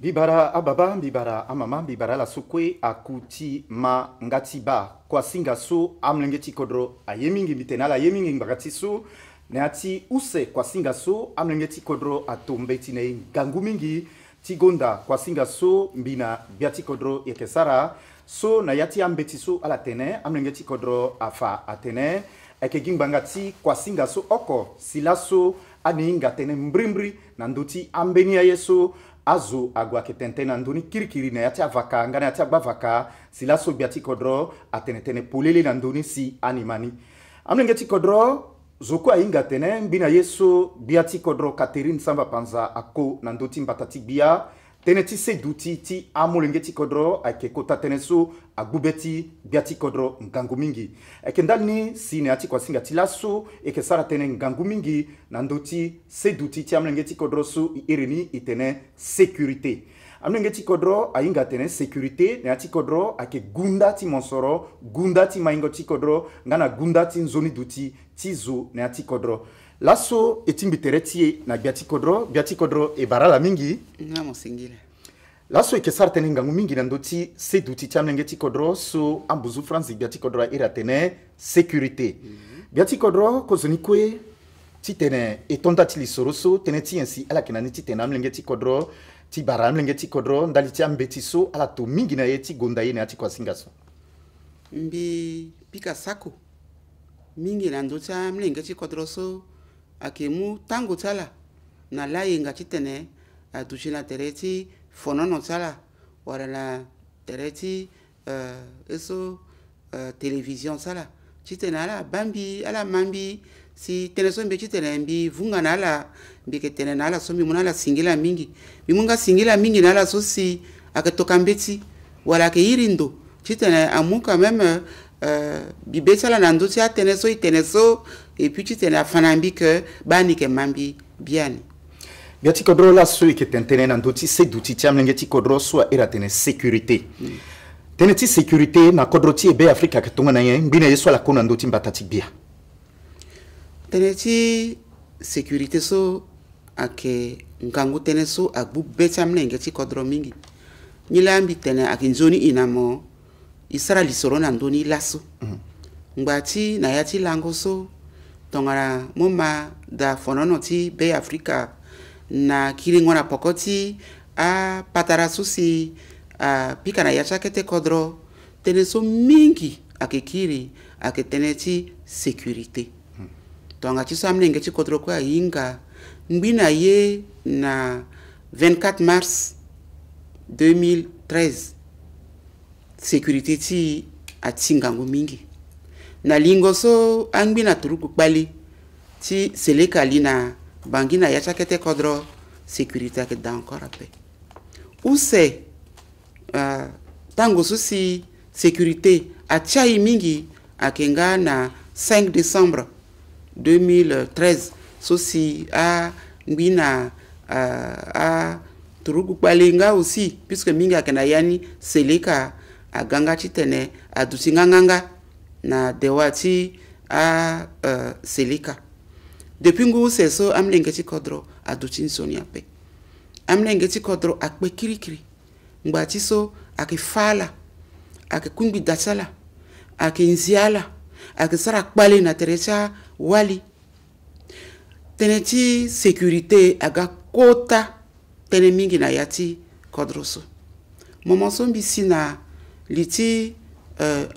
Mbibara ababa, mbibara amama, mbibara la sukwe akuti ma ngatiba kwa singa so amlengeti kodro ayemingi mitenala yemingi mbagati so neati use kwa singa so amlengeti kodro atombeti ne gangu mingi tigonda kwa singa so mbina biati kodro yekesara so na yati ambeti so ala tene amlengeti kodro afa atene eke gimbangati kwa singa so oko silaso ani ngatene mbrimbri nandoti ambenia yeso azo agwa ketente na ndoni kirikiri na yati avaka ngana yati agbavaka sila so biati kodro atenetene polele na ndoni si animani amlengeti kodro zoko ainga tene mbina yeso biati kodro Catherine Samba Panza ako na ndoti mbatati bia teneti seduti ti amulengeti kodro ake kota teneso agbubeti biati kodro ngangu mingi ekendani sine ati kwa singa tilaso eke sara tene ngangu mingi nandoti seduti ti amulengeti kodro su irini itene sécurité amulengeti kodro ainga tene sécurité ne ati kodro ake gunda ti monsoro gunda ti maingo ti kodro ngana gunda ti nzoni duti ti zo ne ati kodro laso etimbitere na biati kodro e barala mingi nga mosingile laso ekesar tene ngangu mingi na ndoti seduti tiamlengeti kodro so ambuzu France biati kodro ira tene sécurité biati kodro kozonikwe ti tene etonda ti lisoroso tene ti ensi ala kenani ti tene amlengeti kodro ti bara amlengeti kodro ndali ti ambeti so ala to mingi na ye ti gonda ye ne ati kwa singa so mbi pika sako mingi na ndoti amlengeti kodro so akemu tango tala na la yenga titene atushina tereti fonono tala wala na tereti eso television tala titene ala bambi ala mambi si teneso mbe titene mbi vunga na ala mbi ketene na ala so mbi munala singila mingi bimunga singila mingi na ala so si akatoka mbeti wala ke irindo titene amuka même bibetala na ndoti ateneso iteneso et puis tu t'es la fanambi que bani ke mambi biani biati kodro la so ke tentene na ndoti seduti tiamlengeti kodro so era tene sécurité teneti sécurité na kodro ti ebe Afrika ke tonga na ye mbina yeso la kona ndoti mbatati bia teneti sécurité so ake ngangu teneso agbu betamlengeti kodro mingi nyilambi tene akinzoni inamo isara lisoro na ndoni laso ngbati na yati lango so tongara moma da fonono ti be Afrika na kiringona pokoti a patara susi a pika na yacha kete kodro teneso mingi akekiri aketeneti sécurité tonga ti samlenge ti kodro kwa inga mbina ye na 24 mars 2013 sécurité ti atingango mingi na lingo so angbi na turuku kpali ti seleka lina bangi na yacha kete kodro sécurité ke da encore après use tango susi sécurité achai mingi akenga na 5 décembre 2013 susi a ngina a turuku kpali nga aussi puisque mingi akena yani seleka aganga chitene adusinga nganga na dewati a selika depuis ngu seso amlengeti kodro adutin sonia pe amlengeti kodro akpe kirikiri ngbati so akifala akikumbi datsala akinziala akisara kpale na terecha wali teneti sécurité aga kota tene mingi na yati kodro so moment so mbisi na liti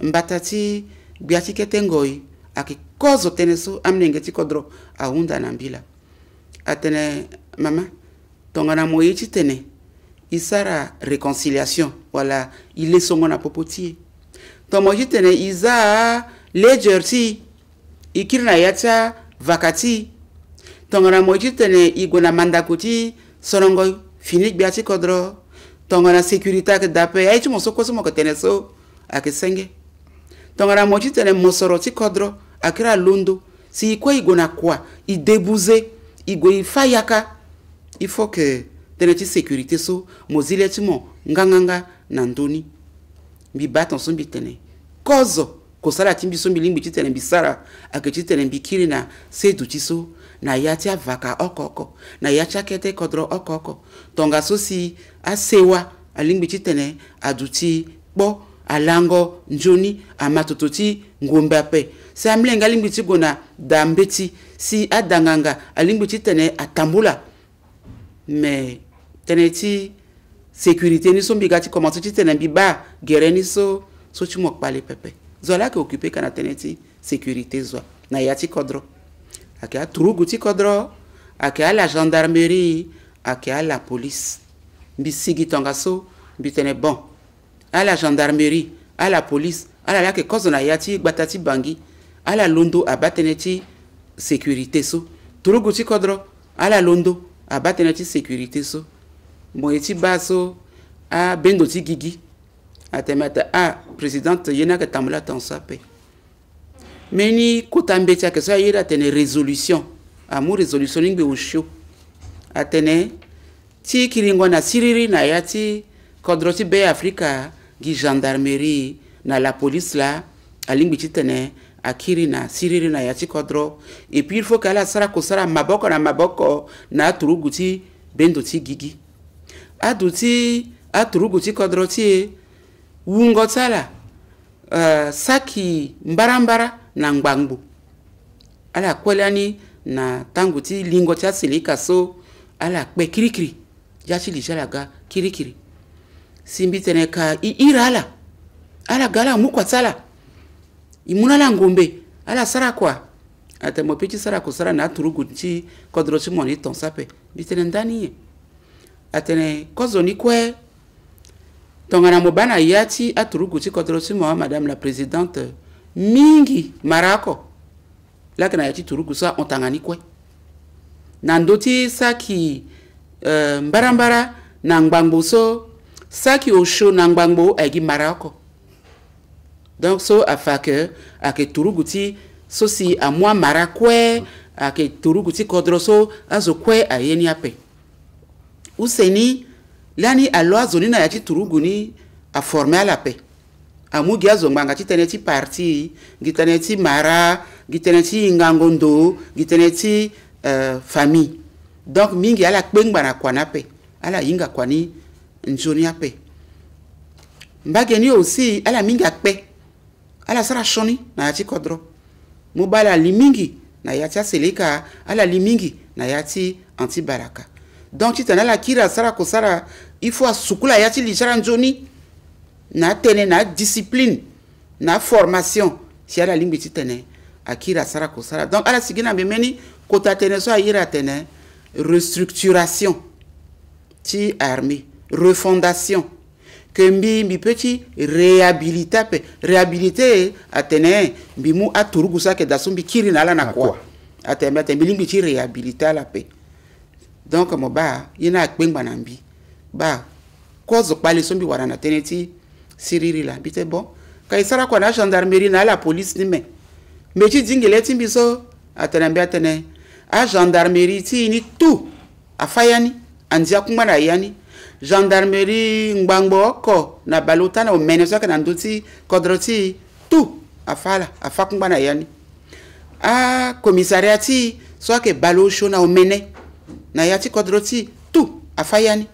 mbatati biati ketengoi aki kozo teneso amlengeti kodro aunda na mbila atene mama tongana moyichi tene isara réconciliation wala ile songo na popoti tomoji tene iza lejerti ikirna yacha vakati tongana moyichi tene igona mandakoti sonongo fini biati kodro tongana sécurité ke dape aichi mosoko so moketeneso akesenge tongara mochi tene mosoro ti kodro akira londo si kwa igona kwa idebuze igwe fayaka il faut que teneti sécurité so mozile ti mo nganganga na ndoni mbi baton so mbi tene kozo kosala ti mbi so mbi lingbi ti tene bisara aketi tene mbikiri na sedu ti so na yati avaka okoko na yacha kete kodro okoko tonga sosi asewa alingbichi tene aduti bo alango njoni amatototi ngombape si amlenga alingbichi gona dambeti si adanganga alingbichi tene atambula mais teneti sécurité ni so mbigati commence ti tene biba gere ni so chimok pale pepe zola ke occupé kana teneti sécurité zo na yati kodro ake a turugu ti kodro ake a la gendarmerie ake a la police mbi sigi tonga so mbi tene bon à la gendarmerie à la police à la ke kozo na yati gbatati bangi à la londo abateneti sécurité so turugu ti kodro à la londo abateneti sécurité so moyeti baso a bendo ti gigi atemata a présidente yena ke tamula tansa pe meni kotambeti ake so yera tene résolution amu résolution ngbe osho atene ti kiringo na siriri na yati kodro ti be Afrika gi gendarmerie na la police la alingbi ti tene akiri na siriri na yati kodro et puis il faut qu'ala sara ko sara maboko na turugu ti bendo ti gigi aduti aturugu ti kodro ti wungo tsala saki mbarambara na ngbangbo ala kwelani na tangu ti lingo ti asilika so ala kpe kirikiri jachi lijala ga kirikiri simbi tene ka irala ala gala mukwa tsala imunala ngombe ala sara kwa ate mo peti sara ko sara na turugu ti kodro ti moni ton sape bitene ndani ye atene kozo ni kwe tongana mobana yati aturugu ti kodro ti mo madame la présidente mingi marako lakina yati turugu sa ontangani kwe nandoti saki mbarambara na ngbangbo so saki osho na ngbangbo agi marako donc so afake ake turugu ti so si amwa marakwe ake turugu ti kodro so azo kwe ayeni ape useni lani alo azoni na yati turugu ni a former à la paix amugi azo nganga ti tene ti parti ngitene ti mara ngitene ti ngangondo ngitene ti famille donc mingi ala kpengba na kwa na pe ala yinga kwa ni njoni ape mbageni aussi ala mingi akpe ala sara shoni na yati kodro mobala limingi na yati aseleka ala limingi na yati anti baraka donc tu t'en la kira sara ko sara il faut asukula yati li sara njoni na tene na discipline na formation si ala limbi ti tene akira sara ko sara donc ala sigina memeni kota tene so ayira tene restructuration ti armée refondation que mbi petit réhabiliter atene mbi mu aturugu sa ke dasumbi kiri na la na kwa ateme limbi ti réhabiliter la paix donc mo ba yina akpengba na mbi ba kozo pale sombi warana teneti siriri la bite bon kai sara kwa na gendarmerie na la police ni me ti dingele ti biso atene a gendarmerie ti ni tout afayani andia kuma na yani gendarmerie ngbangbo ko na balota na omene so kana nduti kodroti tout afala afakuma na yani a commissariat ti so ke balosho na omene na yati kodroti tout afayani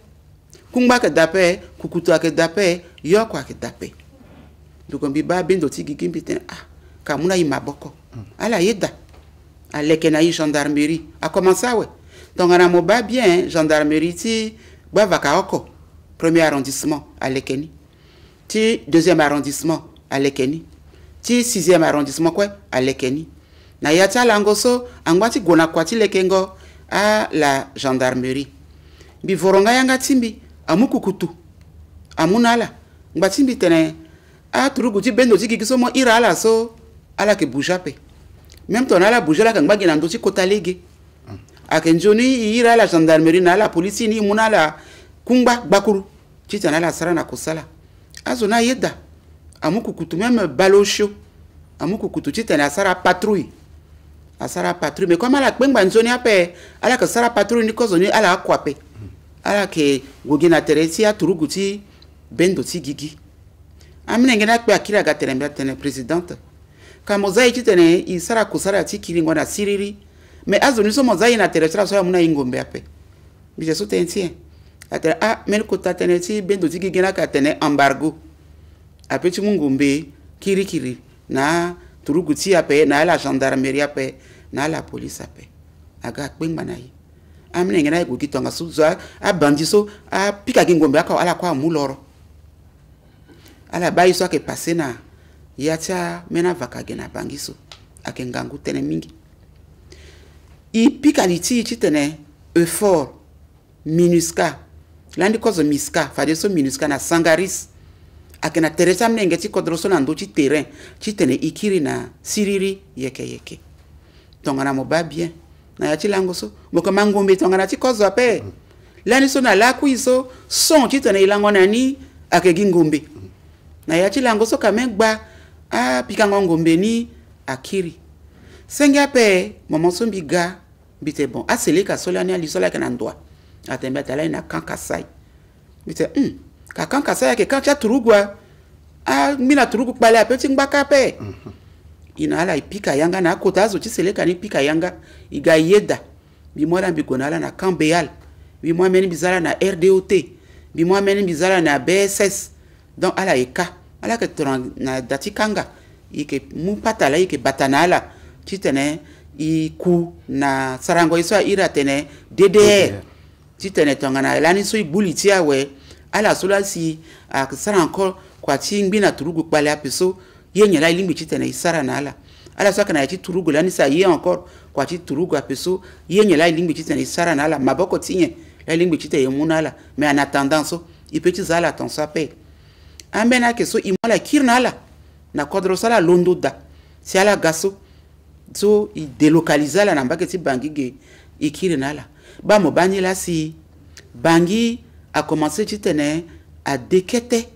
kungba ke dape kukutu ke dape yoko ke dape dukombi ba bendo ti gigimbi ten kamuna imaboko ala yeda aleke na gendarmerie a commencé ouais donc on a mo ba bien gendarmerie ti ba vaka oko premier arrondissement alekeni ti deuxième arrondissement alekeni ti sixième arrondissement quoi alekeni na yata langoso angwati gona kwati lekengo à la gendarmerie bi voronga yanga timbi amukukutu amunala ngbatimbi tene a turugu ti bendo ti gigiso mo irala so ala ke bujape même ton ala bujala ka ngbagi na ndo ti kota lege akenjoni ira la gendarmerie na la police ni munala kungba bakuru ti tana la sara na kosala azona yeda amukukutu même balosho amukukutu ti tana sara patrouille asara patrouille mais comme ala kpengba nzoni ape ala ka sara patrouille ni kozo ni ala akwape ala ke gogina teresi a turugu ti bendo ti gigi amine ngena kpe akira ga tene présidente kamoza iti tene isara kusara ti kiringo na siriri mais azoni so moza ina terrestre so ya muna ingombe ape bije so tentien ate men ko tateneti bendo tiki gena ka tene embargo ape ti mungombe kiri na turuguti ape na la gendarmerie ape na la police ape aga kpengba na yi amne ngena ko kitonga so a bandiso a pika ngombe aka ala kwa muloro ala bayi so ke passer na yacha mena vaka gena bangiso ake ngangu tene mingi i pika liti tene effort minuska landi kozo miska fade so minuska na sangaris ake na teresa mne ngeti kodroso na ndo ci terrain ci tene ikiri na siriri yeke tongana mo ba bien na yachi lango so boko mangombe tongana ti kozo ape lani so na laku iso son ci tene ilango nani ake gingombe na yachi lango so kamengba pika ngombe ni akiri senga pe maman so biga bite bon asele ka solani ali sola kana ndwa atembe tala na kankasai bite ka kankasai ke kancha turugwa mina turugu pale apeti ngbaka pe ina ala ipika yanga na kota zo chisele kani pika yanga iga yeda bi mola bigonala na Cambeal bi mo meni bizala na RDOT bi mo meni bizala na BSS donc ala eka ala ke tron na datikanga ike mu patala ike batanala chitene iku na sarango iso ira tene DDR chitene tongana lani so ibuli tia we ala sola si a saranko kwa chingbi na turugu pale apiso yenye la ilimbi chitene isara na ala so kana yachi turugu lani sa ye encore kwa chi turugu apiso yenye la ilimbi chitene isara na ala maboko tinye la ilimbi chite yemuna ala mais en attendant so ipeti zala attention pe ambena ke so imola kirna ala na kodro sala londo da si ala gaso so i délocaliser la namba ke ti bangi ge ikiri nala ba mo bani la si bangi a commencé ti tene a dekete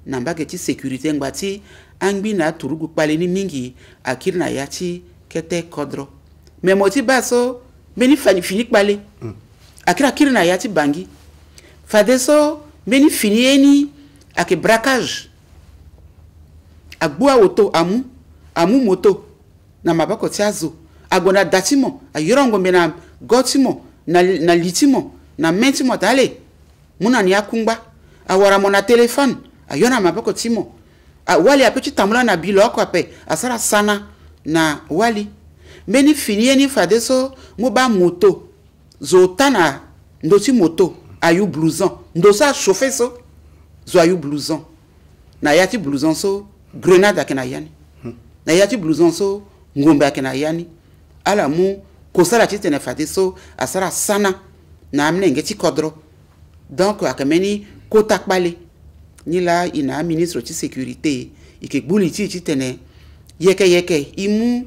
namba ke ti sécurité ngbati angbi na turugu pale ni mingi akiri na yati kete kodro mais mo ti baso beni fini pale akiri na yati bangi fadeso beni fini eni ake braquage agbo auto amu moto na mabako tiazo agona datimo ayorongo mena gotimo na litimo na mentimo tale muna ni akungba awara mona téléphone ayona mabako timo wali apeti tamula na biloko ape asara sana na wali meni fini ni fadeso moba moto zotana ndoti moto ayu blouson ndosa chauffer so zo ayu blouson na yati blouson so grenade akena yani na yati blouson so ngombe akena yani ala mu kosala titene fadeso asara sana na amne ngeti kodro donc akameni kota kpale ni la ina ministre ti sécurité ike gbuli ti titene yeke imu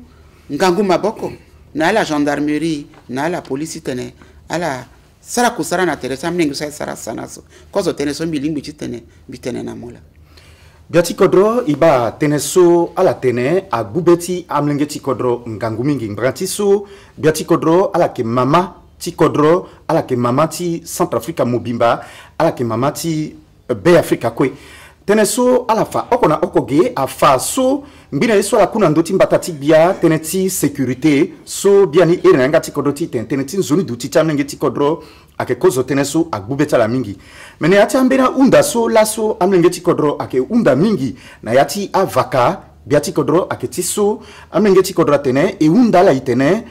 ngangu maboko na la gendarmerie na la police tene ala sara kusara na teresa amne ngusa sara sana so kozo tene so mbilingbi titene bitene na mola Biati kodro iba teneso ala tene a gubeti amlengeti kodro ngangu mingi mbrantiso biati kodro ala ke mama ti kodro ala ke mama ti Centrafrica mobimba ala ke mama ti be Africa kwe teneso ala fa okona okoge afa so mbina so ala kuna ndoti mbatati bia teneti sécurité so biani ere ngati kodro ti teneti zoni duti tamlengeti kodro ake kozo teneso agbubeta la mingi mene yati ambena unda so laso amlengeti kodro ake unda mingi na yati avaka biati kodro ake tiso amlengeti kodro tene e unda la itene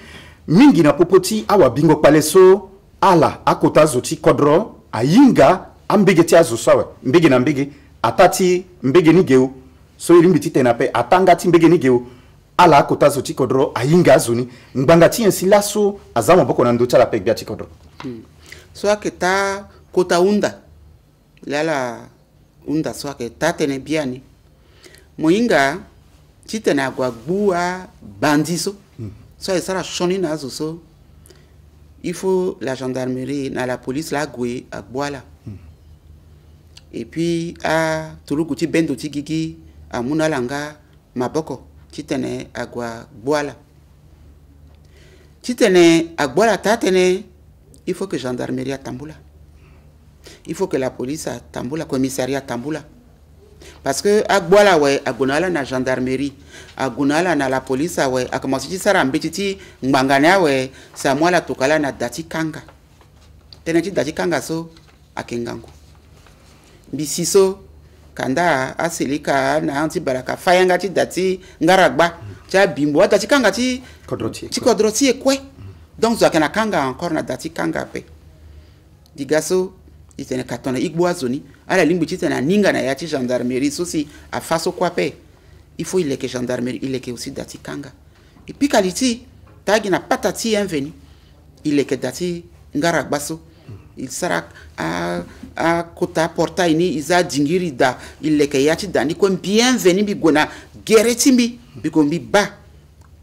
mingi na popoti awa bingo paleso ala akota zoti kodro ayinga ambegeti azo sawe mbege na mbege atati mbege ni geu so ilimbiti tena pe atangati mbege ni geu ala akota zoti kodro ayinga azoni ngbangati ensi laso azama boko na ndota la pe biati kodro so que ta kota unda lala unda so que ta tene biani moinga chitena agwa bua bandiso so esara shoni na zo so il faut la gendarmerie na la police la gwe agboala et puis a turuguti bendo tigigi amuna langa maboko chitene agwa boala chitene agboala ta tene il faut que gendarmerie tambula. Il faut que la police tambula, commissariat tambula. parce que agboala ouais agonala na gendarmerie agonala na la police ouais a commencé ci sara mbetiti ngangana ouais sa moi la tokala na dati kanga teneti dati kanga so akengango bisiso kanda aselika na anti baraka fayanga ti dati ngaragba cha bimbo dati kanga ti kodroti ekwe donc zo kana kanga encore na dati kanga pe digaso itene katona igboazoni ala limbu tena ninga na yati gendarmerie sosi a faso kwa pe il faut il est que gendarmerie il est que aussi dati kanga et puis qualité tagi na patati inveni il est que dati ngaragbaso il sera a kota porta ini iza dingiri da il est que yati dani comme bienvenu bi gona geretimbi bi kombi ba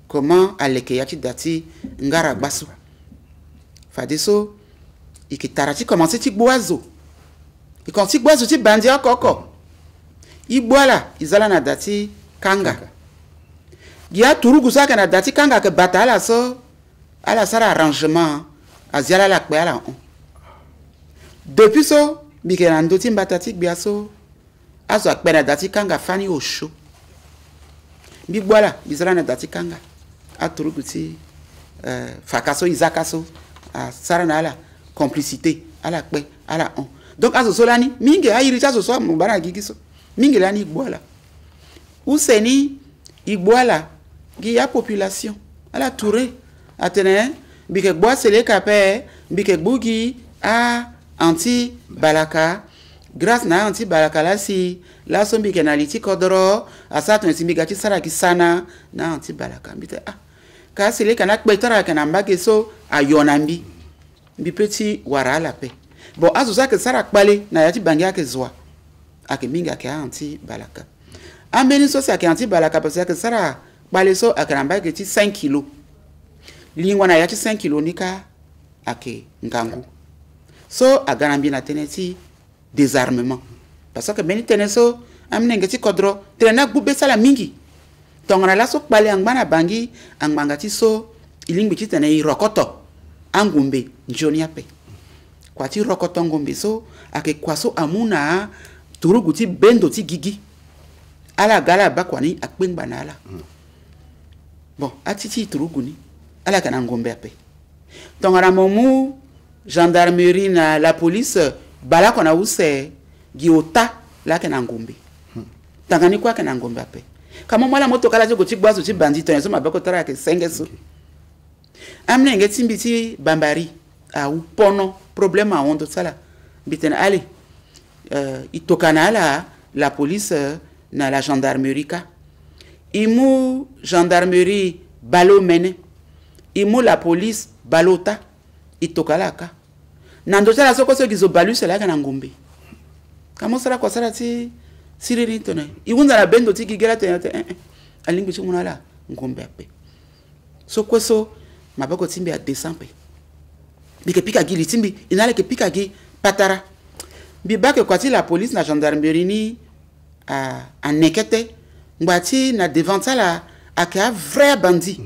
comment ale que yati dati ngaragbaso fadeso et que tarati commencer ti boazo et quand ti boazo ti bandi akoko i boala izala na dati kanga ya turugu saka na dati kanga ke batala so ala sara arrangement aziala la kwe ala on depuis so bike na ndoti mbatati biaso azo akpe na dati kanga fani osho bi boala izala na dati kanga a turugu ti fakaso izakaso sara na ala complicité à la paix à la on donc azo solani mingi a irita so so mbana gigiso mingi lani igboala useni igboala gi ya population à la touré atene bike gbo sele kape bike gbugi a anti balaka grâce na anti balaka la si la so bike na liti kodoro asato nsimigati sara kisana na anti balaka bite ka sele kana kpetara kana mbake so ayonambi bi petit wara la paix bon azuza que sara kpale na yati bangia ke zwa ake minga ke anti balaka ambeni so sa ke anti balaka parce que sara kpale so akaramba ke ti 5 kg lingwa na yati 5 kg nika ake ngangu so agarambi na teneti désarmement parce que beni teneso amne ngeti kodro trena gube sala mingi tongana la so kpale angbana bangi angmangati so ilingbi ti tene rokoto angumbe njoni ape kwa ti rokoto ngumbe so ake kwaso amuna turuguti bendo ti gigi ala gala bakwani akpengba na ala bon atiti turuguni ala kana ngumbe ape tongara momu gendarmerie na la police bala kona use giota la kana ngumbe tangani kwa kana ngumbe ape kama mwala moto kala jo ti gbazo ti bandito yanzo mabeko tara ke sengeso amne ngeti mbiti bambari a upono problème a ondo sala bitena ali itokana la police na la gendarmerie ka imu gendarmerie balo mene imu la police balota itokala ka nando sala soko so gizo balu sala kana ngombe kamo sala kwa sala ti siriri tone iwunza na bendo ti gigera te alingi ti munala ngombe ape so kweso mabako timbi a décembre bike pika gili timbi inale ke pika gi patara bi bake kwati la police na gendarmerie ni a nekete ngati na devant la aka vrai bandit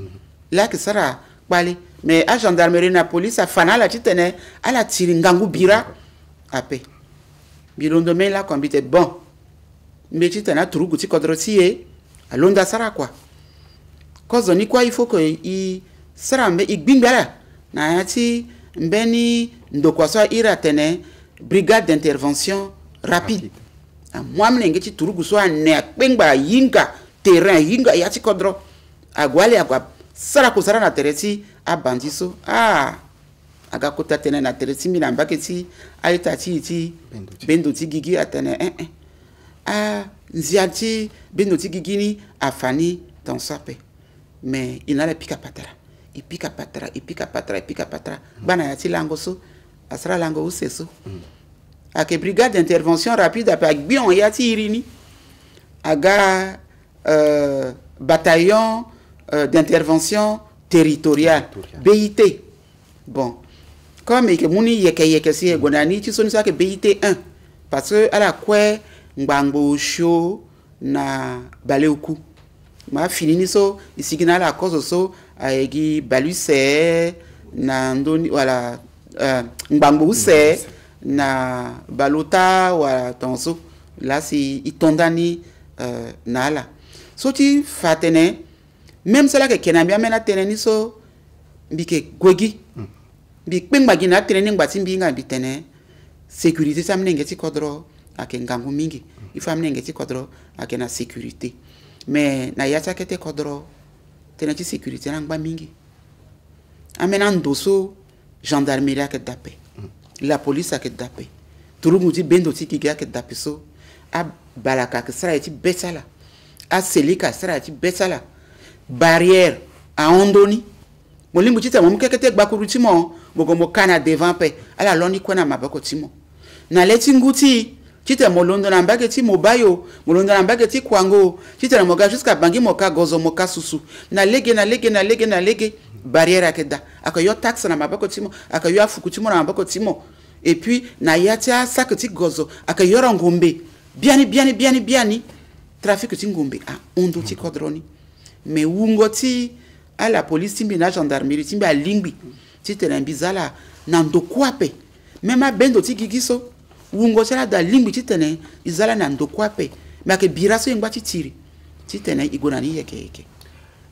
là que sara bale mais a gendarmerie na police a fanala titene ala tiri ngangu bira ape bilondo me la kombite bon mbeti tena turugu ti kodrotie alonda sara quoi cause ni quoi il faut que i sara mbe igbingbara na yati mbeni ndokwaso ira tene brigade d'intervention rapide a mwamne ngeti turugu so ane kpengba yinga terrain yinga yati kodro agwale agwa sara ko sara na tereti a bandiso aga kota tene na tereti mi na mbaketi aita ti bendo ti gigi atene nziati bendo ti gigi ni afani dans sa paix mais il n'a le pika patara il pika patara bana yati lango so asra lango useso ake brigade d'intervention rapide apa gbion yati irini aga bataillon d'intervention territoriale BIT bon comme que muni yeke si gonani ti soni sa ke BIT 1 parce que ala kwe ngbango show na baleuku ma finini so isigina la cause so aegi baluse na ndoni wala ngbango use na balota wala tonso là si itondani nala so ti fatene même cela que kenambia mena teneni so mbike gogi bi kpengba gina teneni ngbati mbinga bitene sécurité ça mnenge ti kodro ake ngangu mingi ifa mnenge ti kodro ake na sécurité mais na yacha kete kodro teneti sécurité na ngba mingi amena ndoso gendarmerie ake dape la police ake dape turumu ti bendo ti kiga ake dape so a balaka ke sara ti betala a selika sara ti betala barrière a ondoni molimbu ti tamo kekete gbakuru ti mo bogomo kana devant pe ala loni kona mabako ti mo na leti nguti chite molondo na mbage ti mobayo molondo na mbage ti kwango chite na moga jusqu'à bangi moka gozo moka susu na lege barrière akeda akayo taxe na mabako ti mo akayo afuku ti mo na mabako ti mo et puis na yatia sak ti gozo akayo ngombe biani trafic ti ngombe a ondo ti kodroni mais wungo ti à la police timbi na gendarmerie timbi a lingbi ti tena bizala na ndokwape même a bendo ti gigiso wungo sala da lingbi ti tena izala na ndokwape mais ke biraso ngba ti tiri ti tena igona ni yeke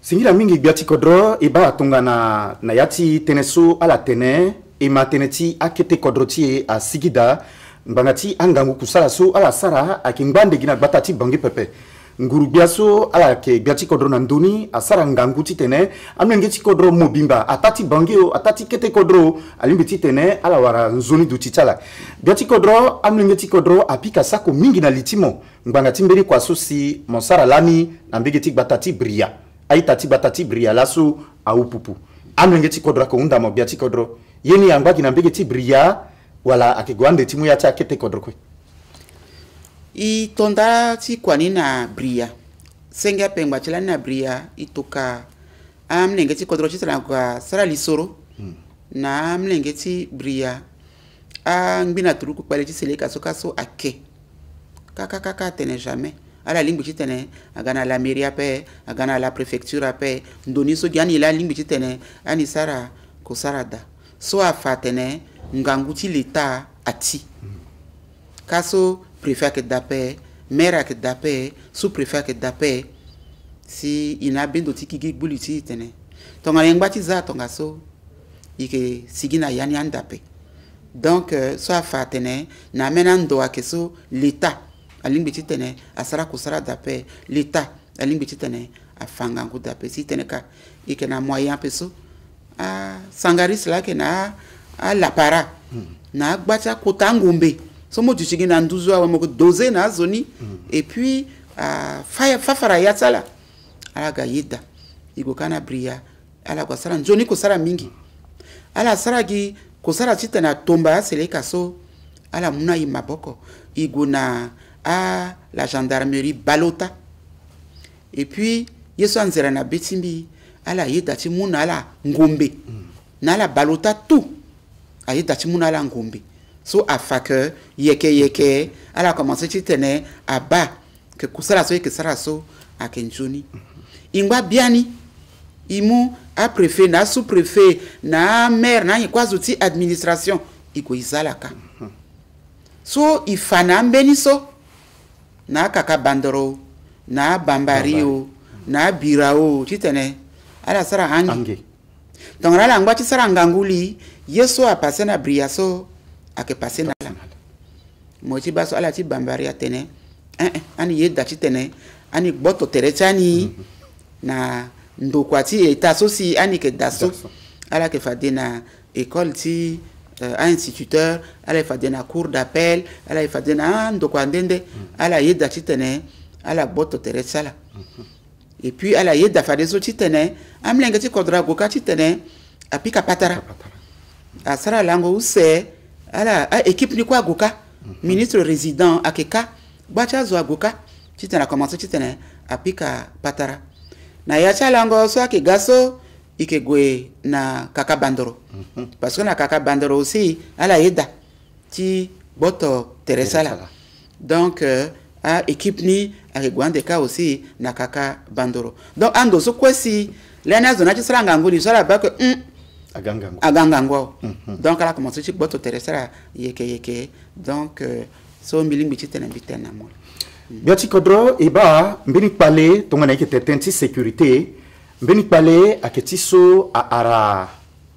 singira mingi biati kodro e ba tonga na yati teneso ala tene e mateneti akete kodroti a sigida mbangati angangu kusala so ala sara akingbande gina batati bangi pepe nguru biaso ala ke biati kodro na nduni asara ngangu titene amenge ti kodro mobimba atati bangio atati kete kodro alimbi titene ala wara nzoni du titala biati kodro amenge ti kodro apika sako mingi na litimo mbangati mberi kwa so si monsara lami na mbege ti batati bria aitati batati bria laso au pupu amenge ti kodro ko unda mo biati kodro yeni ambaki na mbege ti bria wala akigwande timu ya cha kete kodro kwe I tonda ti kwani na bria senga pengba chela na bria itoka amnenge ti kodro ti kwa sara lisoro na amnenge ti bria a ngbina turuku pale ti seleka so kaso ake kaka tene jamais ala lingbi ti tene agana la mairie ape agana la préfecture ape ndoni so giani la lingbi ti tene ani sara ko sara da so afatene ngangu ti l'état ati kaso préfet que d'appel maire que d'appel sous-préfet que d'appel si ina bendo tikigi buliti tene tonga ngba za tonga so ike sigina yani andape donc so afatene na menando akeso l'état alingbi tene asara kusara d'appel l'état alingbi tene afanga ngu d'appel si tene ka ike na moyen peso a sangaris la ke na a la para na gbacha kotangombe somo tuchigi na nduzu awa moko doze na zoni et puis fafara ya tsala ala ga yida igo kana bria ala kwa sara njoni ko sara mingi ala sara gi ko sara chita na tomba seleka so ala muna yi maboko igo na la gendarmerie balota et puis yeso anzera na betimbi ala yida ti muna ala ngombe na ala balota tout ayida ti muna ala ngombe so afa que yeke ala commencé ti tene aba que kusala so ke sara so akenjoni ingba biani imu a préfet na sous préfet na maire na kwazo ti administration iko izalaka so ifana mbeni so na kaka bandoro na bambario na birao ti tene ala sara hangi donc ala ngba ti sara nganguli yeso a passé na briaso ake passé na la mochi baso ala ti bambari atene ani yeda ti tene ani gboto terechani na ndokwati eta so si ani ke daso ala ke fade na école ti instituteur ala fade na cour d'appel ala fade na ndokwa ndende ala yeda ti tene ala gboto terechala et puis ala yeda fade so ti tene amlenge ti kodra goka ti tene apika patara asara lango use ala équipe ni kwa goka ministre résident akeka bacha zo goka titana commencé titana apika patara na ya chalango so ake gaso ikegwe na kaka bandoro parce que na kaka bandoro aussi ala yeda ti boto teresala donc a équipe ni ake gwande ka aussi na kaka bandoro donc ando so kwesi lena zona ti sranga ngoli so la ba que agangango donc elle a commencé à boto terrestre yeke donc so mbiling biti tena bitena mol biati kodro eba mbini pale tongana ikete tenti sécurité mbini pale aketi so a ara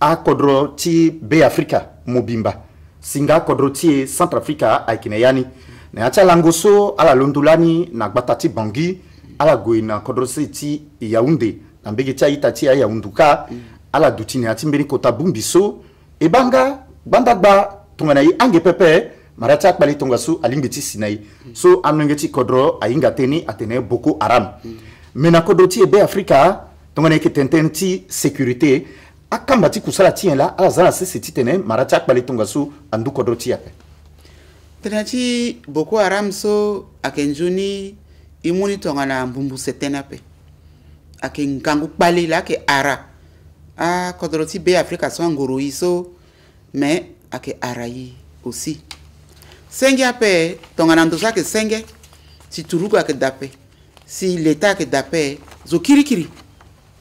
a kodro ti be Africa mobimba singa kodro ti Centrafrica aikine yani na acha langoso ala londulani na batati Bangui ala goina kodro ti Yaoundé na mbege tia itati ya Yaounduka ala dutine ati mbini kota bumbiso ebanga bandagba tongana yi ange pepe marata kpali tongasu alimbeti sinai so amnengeti kodro ainga teni atene Boko Haram mena kodro ti be Africa tongana ke tententi sécurité akambati kusala tien la azana se titene marata kpali tongasu andu kodro ti ape tenati Boko Haram so akenjuni imuni tongana mbumbu setena pe akengangu kpali la ke ara a kodro ti be Africa so ngoro iso mais ake arayi aussi senge ape tongana ndosa ke senge si turugu ake dape si leta ake dape zo kirikiri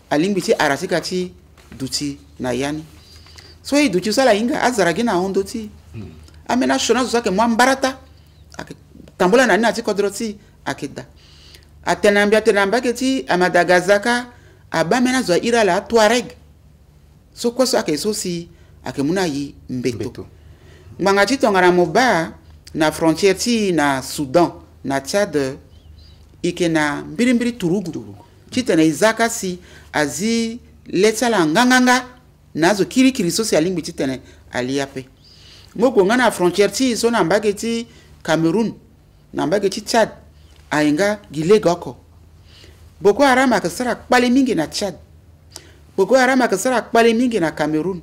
alimbi ti arasika ti duti na yani so i duti sala inga azaragi na hondo ti amena shona zo ke mwambarata ake tambola na nina ti kodro ti ake da atenambia ke ti amadagazaka abamena zo ira la Tuareg so kwaso ake so si ake muna yi mbeto mbanga ti tongana moba na frontière ti na Soudan na Tchad ike na mbirimbiri turugu ti tene izaka si azi letsala nganganga nazo kirikiri so si alingbi ti tene aliape moko nga na frontière ti so na mbage ti Cameroun na mbage ti Tchad ainga gilega oko Boko Haram akasara kpali mingi na Tchad Boko Haram akasara kpali mingi na Cameroun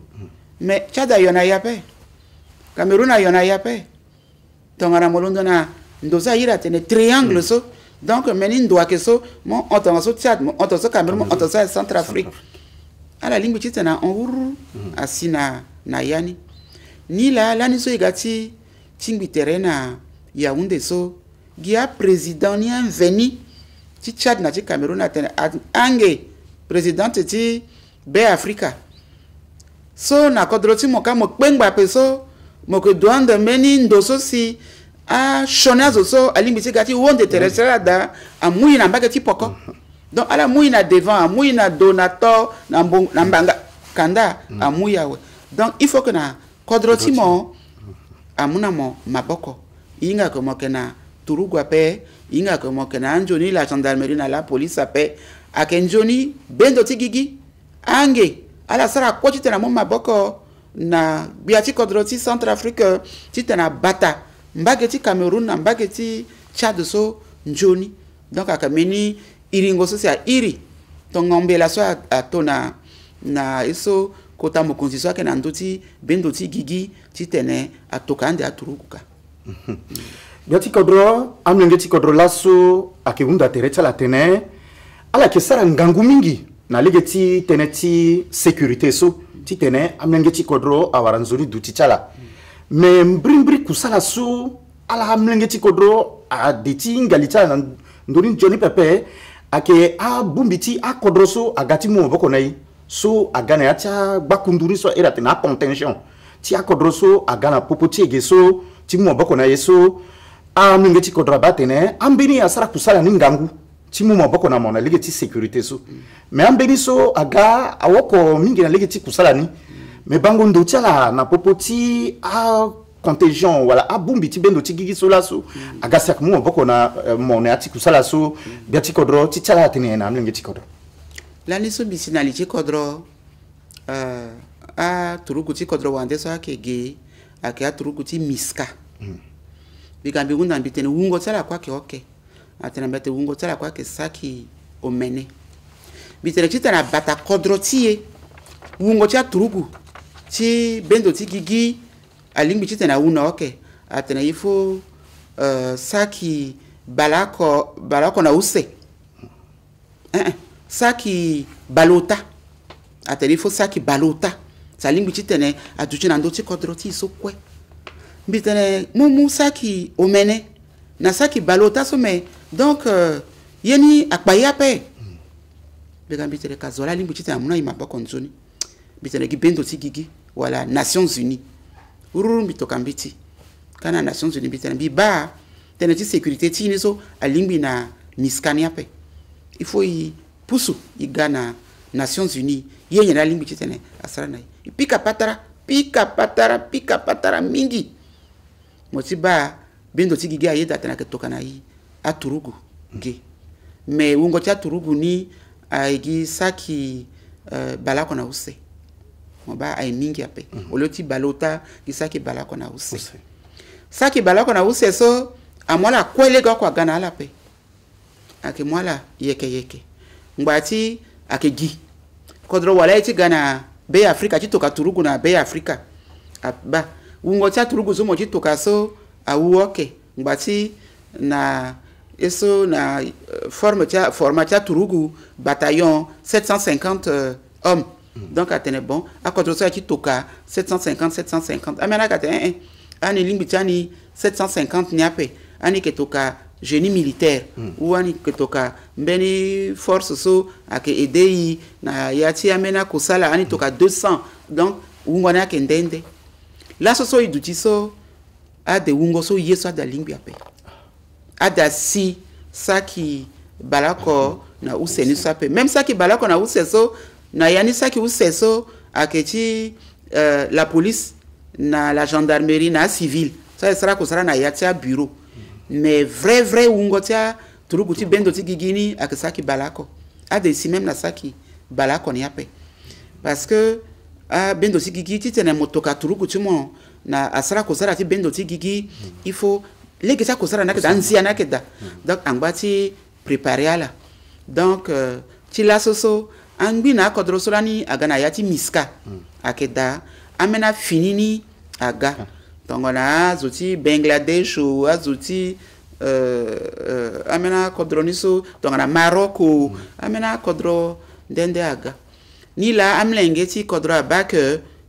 mais Tchad ayona yape Cameroun ayona yape tongana molondo na ndoza ira tene triangle so donc meni ndo ke so mon otonga so Tchad mon otonga so Cameroun mon otonga so Centrafrique ala lingbi ti tena onwuru asina na yani ni la ni so igati tingbi terena Yaoundé so gia président ni veni ti Tchad na ti Cameroun na tene ange présidente ti be Africa so na kodro ti moka mo kpengba pe so moko doande meni ndoso si a shonazo so alimbiti gati wonde terrestre da amui na mbake ti poko donc ala mui na devant amui na donato na mbanga kanda amui yawe donc il faut que na kodro ti mo amuna mo maboko inga ko mo kena turugwa pe inga ko mo kena anjoni la gendarmerie na la police pe akenjoni bendo ti gigi ange ala sara ko ti tena mo maboko na biati kodro ti Centrafrique ti tena bata mbage ti Cameroun na mbage ti Tchad so njoni donc akameni iringo so si a iri to ngombela so a to na iso kota mokonzi so akena ndoti bendo ti gigi ti tene atoka ande aturuguka biati kodro amlenge ti kodro laso akewunda terecha la tene ala ke sara ngangu mingi na lege ti tene ti sécurité so ti tene amlenge ti kodro awara nzoni duti chala mais mbrimbri kusala su ala amlenge ti kodro a deti ngali chala ndoni joni pepe ake a bumbiti a kodro so agati mo boko nai so agana acha bakunduri so era tena contention ti a kodro so agana popoti ege so ti mo boko nai so amlenge ti kodro batene ambini asara kusala ni ngangu ti mo boko na mona lege ti sécurité so mais ambeni so aga awoko mingi na lege ti kusala ni mais bango ndo tiala na popoti a contagion wala abumbi ti bendo ti gigi so la so aga sak mo boko na mona ati kusala so biati kodro ti tiala tene na amlenge ti kodro la ni so bisinali ti kodro a turugu ti kodro wande so akege ake a turugu ti miska bigambi wunda mbitene wungo tsala kwa ke oke atena mbete wungo tsala kwa ke saki omene bitene ti tena bata kodro tie wungo ti a turugu ti bendo ti gigi alingbi ti tena wuna oke atena ifo saki balako na use saki balota atena ifo saki balota salingbi ti tene aduchi na ndo ti kodro ti so kwe mbitene mumu saki omene na saki balota so me donc yeni akpaya pe bega mbitene kazola lingbi ti tena muna ima bako nzoni bitene ki bendo ti gigi wala Nations Unies ururu mbitoka mbiti kana Nations Unies bitene bi ba tene ti sécurité ti ni so alingbi na miskania pe il faut y pusu y gana Nations Unies yenye na lingbi ti tene asara na pika patara mingi motiba bendo ti gigi ayeda tena ke tokana yi aturugu ge mais wongo ti aturugu ni aigi saki balako na use moba ay mingi ape oloti balota gisaki balako na use saki balako na use so amwala kwele ga kwa gana ala pe ake mwala yeke ngbati ake gi kodro wala iti gana be Africa ti toka turugu na be Africa ba wongo ti aturugu zo mo ti toka so awuoke ngbati na eso na formatia turugu bataillon 750 hommes donc atene bon a contre ça qui toka 750 amena katene ani limbitani 750 niape ani ke toka génie militaire ou ani ke toka mbeni force so ake edei na yati amena kosala ani toka 200 donc ungwana ke ndende la so iduti so a de wungo so yeso da lingbi ape ada si saki balako na useni sape même saki balako na useso na yani saki useso aketi la police na la gendarmerie na civil ça sera ko sera na yatia bureau mais vrai ungotia turuguti bendo ti gigini akisaki balako ada si même na saki balako ni ape parce que bendo ti gigi ti tene motoka turuguti mo na asara ko sera ti bendo ti gigi il faut les gens qui sont là donc en bas tu préparer là donc tu l'as soso angbi na kodro solani agana yati miska akeda amena finini aga donc on a zoti Bangladesh ou azoti amena kodro niso donc on a Maroc ou amena kodro dende aga ni la amlenge ti kodro abak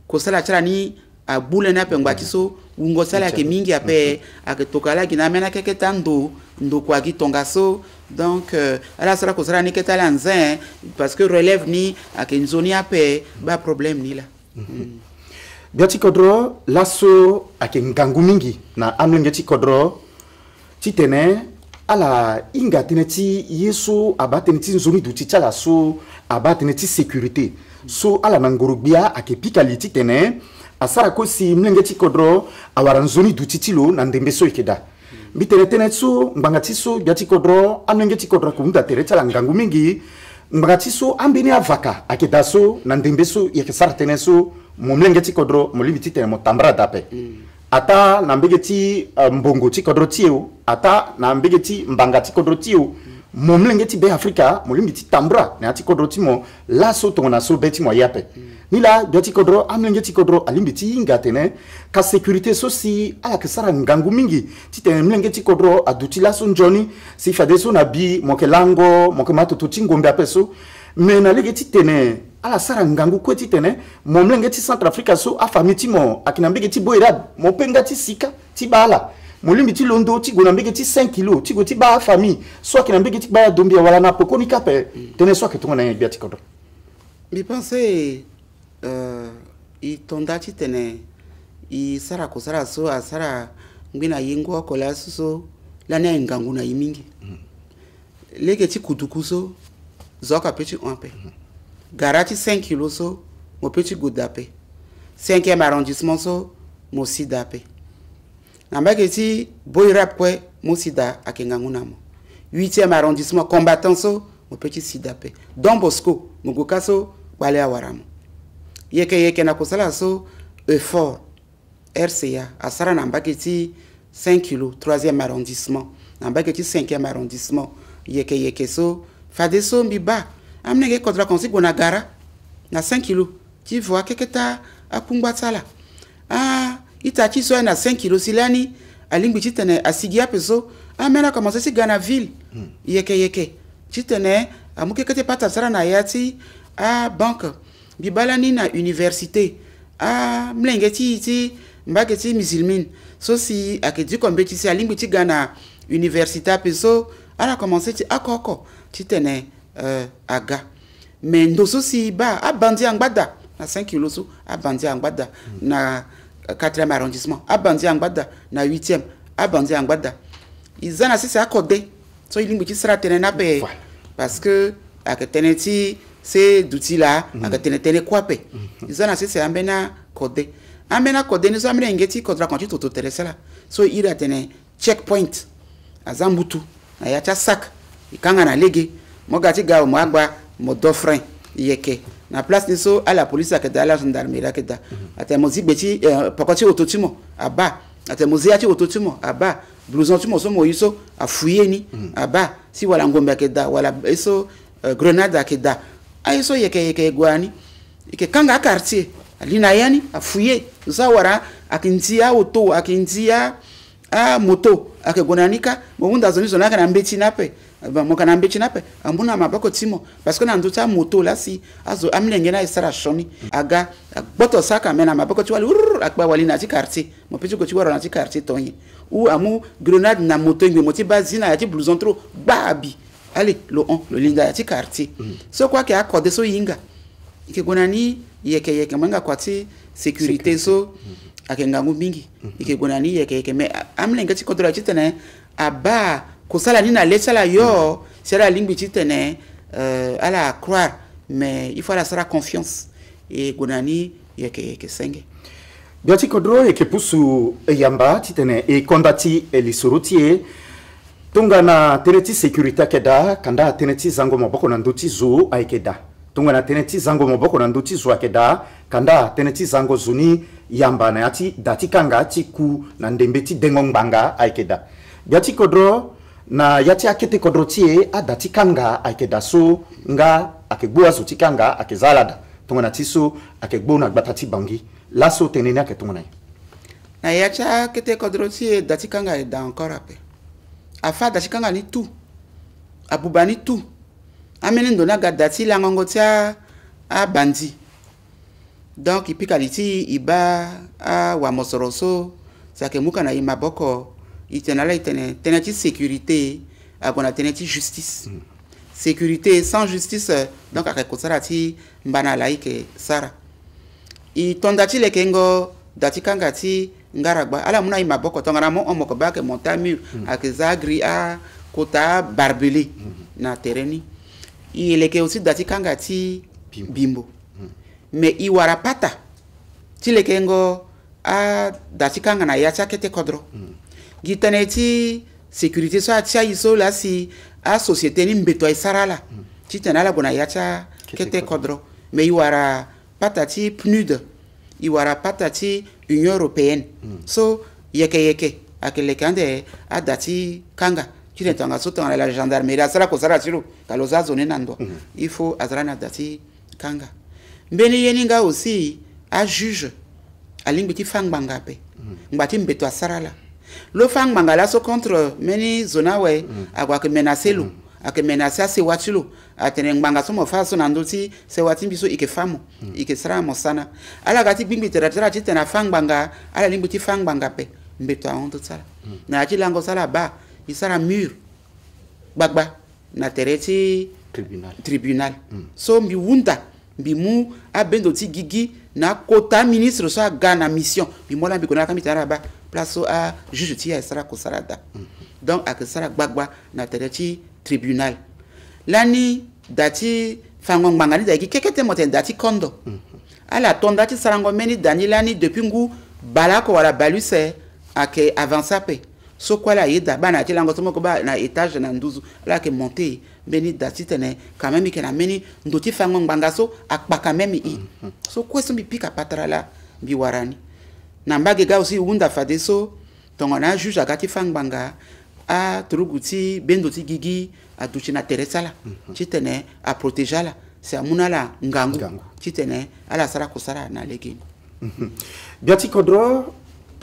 ko sala trani a boule na pengwa tiso ungo sala ke mingi ape aketokala kina mena keke tando ndo kwa kitonga so donc ala sala ko sala ni ketala nzin parce que relève ni akenzoni ape ba problème ni la biati kodro laso akengangu mingi na amlenge ti kodro ti tene ala inga tene ti yeso abatene ti nzoni du ti tala so abatene ti sécurité so ala nangorogbia akepika li ti tene asara ko si mlenge ti kodro awara nzoni du titilo na ndembe so ikeda bitene tene so mbangati so biati kodro amlenge ti kodro ko munda tere tala ngangu mingi mbangati so ambini avaka akeda so na ndembe so yekesara tene so mlenge ti kodro molimi ti tene motambra dape ata na mbege ti mbongo ti kodro tiyo ata na mbege ti mbanga ti kodro tiyo mlenge ti be Africa molimi ti tambra na ti kodro ti mo la so tongona so be ti mo yape nila biati kodro amlenge ti kodro alimbi ti inga tene ka sécurité so si ala kesara ngangu mingi ti tene mlenge ti kodro aduti la so njoni si fade so na bi moke lango moke matoto ti ngombe ape so mais na lege ti tene ala sara ngangu ko ti tene mo mlenge ti Centrafrica so afami ti mo akina mbege ti boira mo penga ti sika ti bala molimbi ti londo ti gona mbege ti 5 kilo ti go ti ba famille so akina mbege ti ba dombi wala na poko ni kape tene so ke tongona biati kodro mi pense i tonda ti tene i sara ko sara so asara ngina yingo ko la so la na ngangu na yimingi lege ti kutuku so zoka peti onpe garati 5 kilos so mo peti godape 5e arrondissement so mo sidape na mbage ti boyrap kwe mo sida akengangu na mo 8e arrondissement combattant so mo peti sidape Don Bosco mo gokaso bale awaramo yeke na kosala so effort RCA asara na mbaketi 5 kilo 3e arrondissement na mbaketi 5e arrondissement yeke so fade so mbiba amnege kodra konsi bona gara na 5 kilo ti voa keketa akungba sala itachi so na 5 kilo silani alingbi ti tene asigia peso amena commencer si gana ville yeke ti tene amukekete pata sara na yati banque bibalani na université mlenge ti mbaketi musulmane so si akedi compétition alingbi ti gana université peso ala commencer ti akoko ti tene aga mais ndoso si ba abandi angbada na 5 kilos so abandi angbada na 4e arrondissement abandi angbada na 8e abandi angbada izana sisi accordé so ilingi ti sara tene na pe parce que akateneti c'est d'outils là akatene kwape izana sisi ambena codé ni so amena ngeti kodra konti toto teresala so ira tene checkpoint azambutu na yacha sak ikanga na lege mogati ga mo agba mo dofrin yeke na place ni so à la police akeda la gendarmerie akeda atemozi beti pokoti ototimo aba atemozi ati ototimo aba blouson timo so mo yiso afuye ni aba si wala ngombe akeda wala eso grenade akeda aiso yeke gwani ike kanga quartier alina yani afuye zawara akintia auto akintia a moto akegonanika munda zoni zona kana mbeti nape mo kana mbeti nape ambuna mabako timo parce que na nduta moto la si azo amlenge na isara shoni aga boto saka mena mabako tiwali akba wali na ti quartier mo peti ko tiwara na ti quartier tonyi ou amu grenade na moto ngbe moti bazina ya ti blouson trop babi allez le linda ya ti quartier so kwa ke accordé so yinga ikegonani yeke manga kwati sécurité so akengangu mingi ikegonani yeke me amlenga ti kontrola titene aba kosala ni na lesala yo sera lingbi titene à la croire mais il faut la sera confiance et gonani yeke senge biati kodro yeke pusu yamba titene e kondati elisorutie tunga na teneti sécurité keda kanda teneti zango maboko na nduti zo aikeda tunga na teneti zango maboko na nduti zo akeda kanda teneti zango zuni yamba na yati dati kanga tiku na ndembeti dengongbanga aikeda biati kodro na yati akete kodro tie a dati kanga aikeda so nga akegboa so tikanga akezalada tunga na tiso akegbo na gbatati bangi laso teneni aketunga na yati akete kodro tie dati kanga e da encore ape afa dati kanga ni tout abubani tout amene ndona gadati la ngongotia a bandi donc ipikaliti iba a wa mosoroso sakemuka na imaboko itenala teneti sécurité agona teneti justice sécurité sans justice donc akekosarati mbana laike sara itondati lekengo dati kangati ngaragba ala muna imaboko tongana mo omoko bake montamu akezagri a kota barbelé na tereni ileke aussi dati kangati bimbo mais iwara pata tilekengo a dati kanga na yacha kete kodro gitaneti sécurité so atia iso la si a société ni mbeto isarala titenala bona yacha kete kodro mais iwara pata ti PNUD iwara pata ti Union européenne so yeke akelekande a dati kanga kile tanga so tanga la gendarmerie asara ko sara tilo kaloza zone nando il faut azrana dati kanga mbeni yeninga aussi a juge alingbi fangbanga pe ngati mbeto asarala lo fangbanga la so contre meni zona we agwa ke menacer lo ake menacer se watilo atene ngbanga so mo fa so nandoti se watimbi so ike famo ike sara mo sana ala gati bingbi teratera titena fangbanga ala lingbi fangbanga pe mbeto a hondo tsala na achilango sala ba isara mur bagba na tereti tribunal so mbi wunda mbi mu abendo ti gigi na kota ministre so aga na mission bi mola mbi kona kamitara ba place so a juge ti isara ko sarada donc akesara gbagba na tereti tribunal lani dati fango ngangani da kekete moten dati kondo ala tonda ti sarango meni danilani depuis ngu balako wala baluse ake avancer pe so quoi la yeda bana ti lango tomo ko ba na étage na nduzu la ke monter beni dati tene quand même ke na meni ndoti fango nganga so akpa quand même i so quoi so bi pika patara la bi warani na mbage ga aussi wunda fade so tongona juge akati fangbanga a truguti bendoti gigi a duchi na teresala titene a protéger la c'est amuna la ngangu titene ala sara kusara na legi biati kodro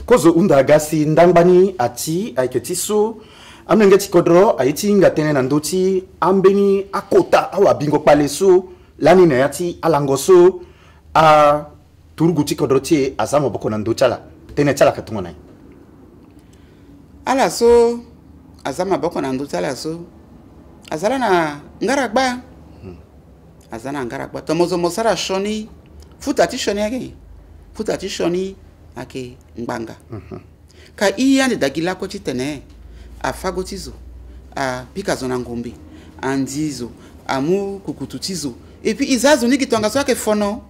kozo unda gasi ndambani ati aiketisu amengeti kodro aiti ngatene na ndoti ambeni akota awa bingo palesu lani na yati alangoso a turguti kodro tie azamo boko na ndochala tene chala katungona ala so azama boko na ndochala so azala na ngaragba azana ngaragba tomozo mosara shoni futati shoni age futati shoni ake ngbanga ka iyande dagila ko chitene afago tizo a pikazo na ngombe andizo amu kukututizo et puis izazo ni kitonga so ake fono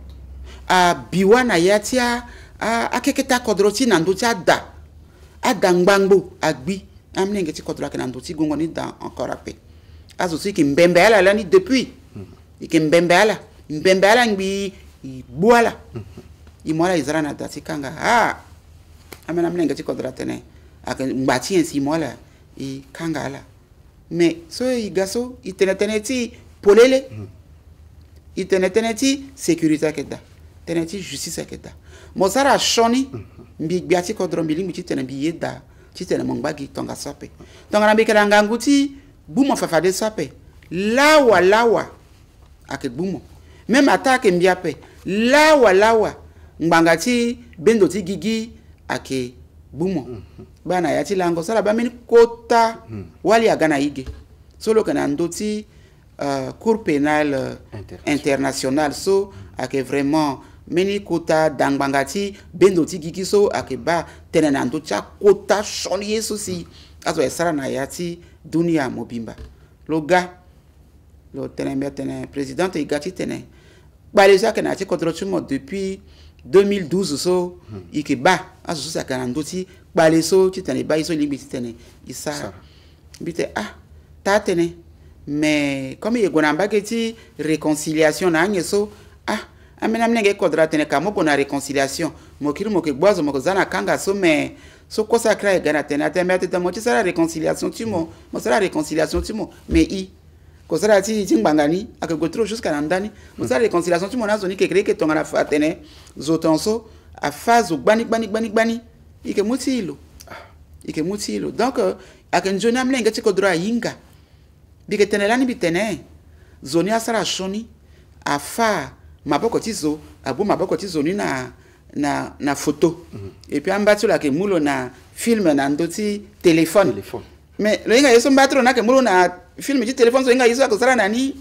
a biwana yatia a keketa kodroti na ndoti ada ngbangbo agbi amnenge ti kodro ake na ndoti gongo ni da encore ape azo si ki mbembe ala la ni depuis ki mbembe ala ngbi ibuala imola izara na dati kanga amena mnenge ti kodro tene ake ngbati ensi imola i kanga ala mais so i gaso i tenetene ti polele i tenetene ti sécurité keda teneti justice keda mosara shoni mbi gbiati kodro mbili mbi tene bi yeda tene mongbagi tonga sope tonga na bikela nganguti bumo fafade sope lawa ake bumo même attaque mbiape lawa ngbangati bendo ti gigi ake bumo bana yati lango sala ba meni kota wali agana ige solo kana ndoti cour pénale internationale so ake vraiment meni kota dangbangati bendo ti gigi so ake ba tenena ndo cha kota shoni yeso si azo esara na yati dunia mobimba loga lo tene président igati tene baleza kana ti kontro tumo depuis 2012 so ikeba azo sa kana ndoti baleso ti tene ba iso libi ti tene isa bite ta tene mais comme ye gona mbaketi réconciliation na nyeso amena mnenge kodra tene kamo bona réconciliation mokiri moke gwazo mokozana kanga so mais so kosa kra gana tene atemete tamo ti sara réconciliation timo mo sara réconciliation timo mais i kozara ti ngbangani akagotro jusqu'à ndani mo sara réconciliation timo na zoni ke kreke tonga na fa tene zotonso a fazo gbani ike mutilo donc akenjona mnenge ti kodra yinga bike tene lani bitene zoni asara shoni afa maboko tizo abu maboko tizo ni na photo et puis ambatu la ke mulo na film na ndoti téléphone mais le nga yeso mbatro na ke mulo na film ti téléphone so nga yeso akozala nani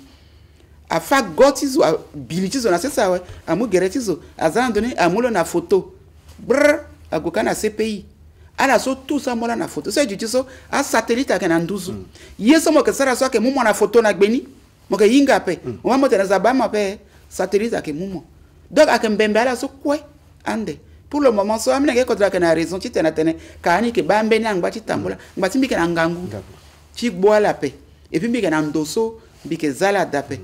afa gotizo bilitizo na sesa we amu geretizo azana doni amulo na photo agokana CPI ala so tout ça mola na photo so du so a satellite akena nduzu yeso mo ke sara so ke mumo na photo na gbeni mo ke yinga pe o mo tena zabama pe satellite ake mumo donc ake mbembe ala so kwe ande pour le moment so amene ke kodra kana raison ti tena tene kani ke bambe na ngba ti tambola ngba ti mbike na ngangu ti gboala pe et puis mbike na ndoso mbike zala dape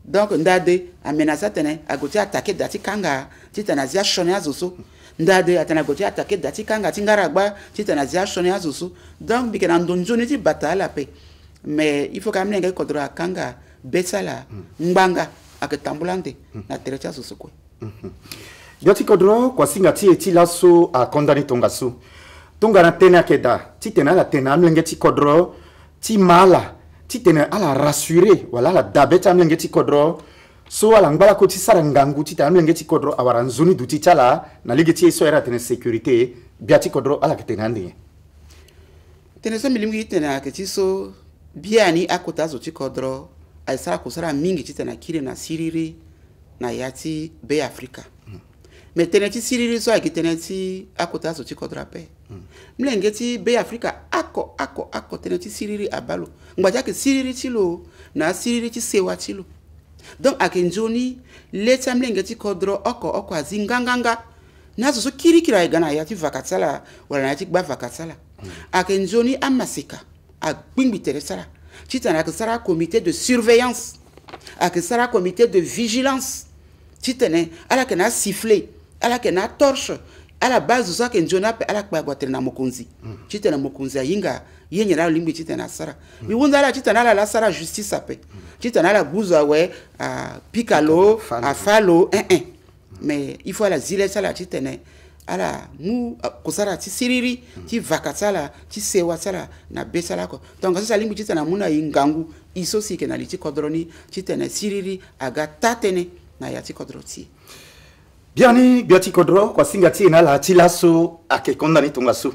donc ndade amenasa tene agoti attaquer dati kanga ti tena zia shone azoso ndade atana goti attaquer dati kanga ti ngaragba ti tena zia shone azoso donc mbike na ndonjoni ti batala pe mais il faut quand même que kodra kanga besala ngbanga ake tambulande na terecha susukwe Yati kodro kwa singa ti eti laso a kondani tongasu tonga na tena keda ti tena la tena mlenge ti kodro ti mala ti tena ala rassurer wala la dabeta mlenge ti kodro so ala ngbala ko ti sara ngangu ti tena mlenge ti kodro awara nzoni du ti chala na lege ti so era tena sécurité biati kodro ala ke tena ndi tena so milimgi tena ke ti so biani akota zo ti kodro ay sara ko sara mingi ti tena kire na siriri na yati be Afrika mais teneti siriri so aki teneti akota so ti kodra pe mlenge ti be Afrika ako teneti siriri abalo ngbaja ke siriri ti lo na siriri ti sewa ti lo donc akenjoni leta mlenge ti kodro oko azinganganga na so kirikira igana yati vakatsala wala yati gba vakatsala akenjoni amasika agbingbi teresala ti tana ke sara comité de surveillance ake sara comité de vigilance ti tene ala ke na siffler ala ke na torche ala base so ke njona pe ala kwa gwatere na mokonzi ti tene mokonzi ayinga yenyera limbi ti tene sara mi wunda ala ti tene ala la sara justice ape ti tene ala buzo we pikalo afalo mais il faut la zile sala ti tene ala mu kusara ti siriri ti vakatsala ti sewa sala na besala ko donc ça limbi ti tene muna yingangu iso si ke na li ti kodroni ti tene siriri aga tatene na ya ti kodroti biani biati kodro kwa singa ti na la ti laso ake kondani tongasu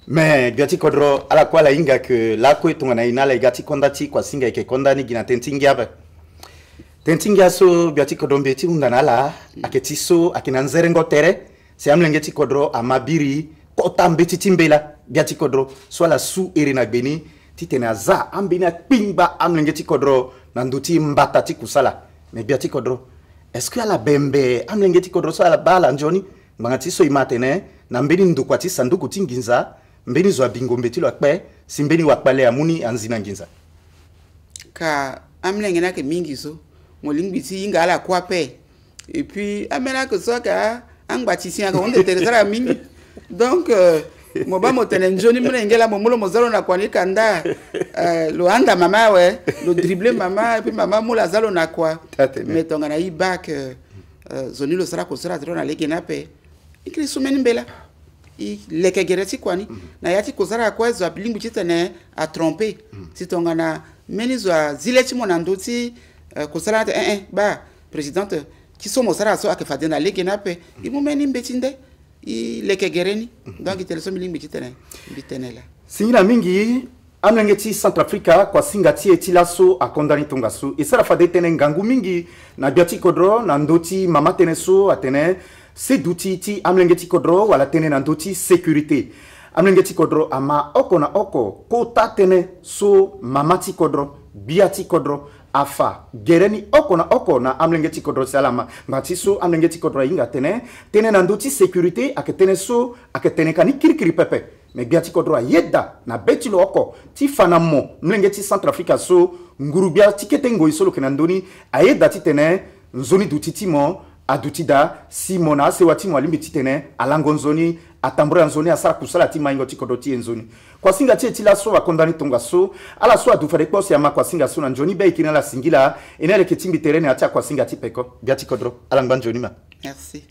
mais biati kodro ala kwa la inga ke la ko tonga na ina la igati kondati kwa singa ke kondani gina tentingia so biati kodro mbeti undana la ake ti so ake na nzerengo tere c'est amlengeti kodro amabiri kota mbeti timbela biati kodro soit la sous erina beni titena za ambina pingba amlengeti kodro nanduti mbatati kusala mais biati kodro est-ce que la bembe amlengeti kodro soit la bala njoni mangati so imatene na mbeni ndukwati sanduku tinginza mbeni zo bingo mbeti lo akpe simbeni wakpale amuni anzina nginza ka amlengena ke mingi so molingbiti ingala kwape et puis amena que ça ka angbati ka on de mingi donc moba motene njoni mlengela momulo mozalo na kwani kanda lo anda mama we lo dribbler mama et puis mama mula zalo na kwa metonga na ibak zoni lo sara ko sara tro na legena pe ikri sumeni mbela i leke gereti kwani na yati ko sara kwa zo bilingu chitene a tromper sitonga na meni zo zileti monandoti ko sara ba présidente qui sont mosara so akefade na legena pe i mumeni mbetinde i leke gereni donc itele so milingi chitene bitenela singira mingi amlengeti Centrafrica kwa singati etilaso akondani tongaso isara fade tene ngangu mingi na biati kodro na ndoti mama teneso atene seduti ti amlengeti kodro wala tene na ndoti sécurité amlengeti kodro ama oko na oko kota tene so mamati kodro biati kodro afa gereni oko na amlengeti kodro salama ngatiso amlengeti kodro inga tene na ndoti sécurité aketene so aketene kani kirikiri pepe mais biati kodro yedda na betilo oko ti fanamo mlengeti Centrafrica so ngurubia tiketengo isolo kenandoni ayedda titene nzoni dutitimo adutida simona sewati mwalimu titene alangonzoni atambura nzoni asara kusala ti maingo tikodoti enzoni kwa singa ti etila so akondani tonga so ala so adufare kposi ama kwa singa so na njoni be ikina la singila enele ketimbi terene atia kwa singa ti peko biati kodro alangba njoni ma merci.